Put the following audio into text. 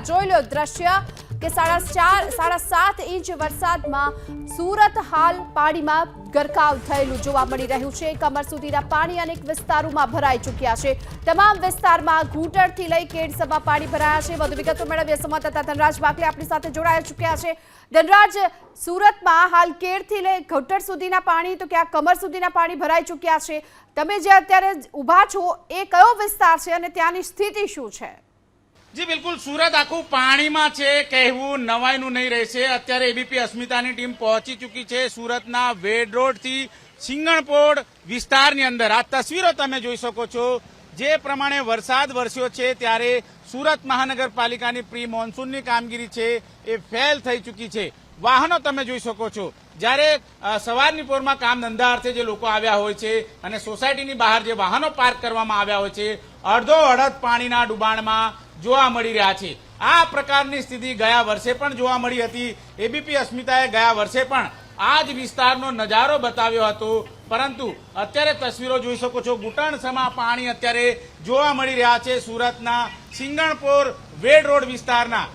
જોઈ લો દ્રશ્ય કે 7.5 ઇંચ વરસાદમાં સુરત હાલ પાણીમાં ગરકાવ થયેલું જોવા મળી રહ્યું છે। કમર સુધીના પાણી અનેક વિસ્તારોમાં ભરાઈ ચૂક્યા છે। તમામ વિસ્તારમાં ઘૂંટણથી લઈ કેડસમાં પાણી ભરાયા છે। વધુ વિગતો મેળવીએ સંવાદદાતા ધનરાજ બાકલે આપણી સાથે જોડાઈ ચૂક્યા છે। ધનરાજ, સુરતમાં હાલ કેડથી લઈ ઘૂંટણ સુધીના પાણી તો ક્યાં કમર સુધીના પાણી ભરાઈ ચૂક્યા છે। તમે જે અત્યારે ઊભા છો એ કયો વિસ્તાર છે અને ત્યાંની સ્થિતિ શું છે? જી બિલકુલ, સુરત આખું પાણીમાં છે, કહેવું નવાઈનું નહીં રહેશે। અત્યારે એબીપી અસ્મિતાની ટીમ પહોંચી ચૂકી છે સુરતના વેડ રોડથી સિંગણપોળ વિસ્તારની અંદર। આ તસવીરો તમે જોઈ શકો છો। જે પ્રમાણે વરસાદ વરસ્યો છે ત્યારે સુરત મહાનગરપાલિકાની પ્રી મોન્સૂનની કામગીરી છે એ ફેલ થઈ ચૂકી છે। વાહનો તમે જોઈ શકો છો। જ્યારે સવારની પોરમાં કામ ધંધા અર્થે જે લોકો આવ્યા હોય છે અને સોસાયટીની બહાર જે વાહનો પાર્ક કરવામાં આવ્યા હોય છે, અડધો અડધ પાણીના ડુબાણમાં જોવા મળી રહ્યા છે। આ પ્રકારની સ્થિતિ ગયા વર્ષે પણ જોવા મળી હતી। એબીપી અસ્મિતાએ ગયા વર્ષે પણ આ જ વિસ્તારનો નજારો બતાવ્યો હતો, પરંતુ અત્યારે તસવીરો જોઈ શકો છો, ઘૂંટણસમા પાણી અત્યારે જોવા મળી રહ્યા છે સુરતના સિંગણપોર વેડ રોડ વિસ્તારના।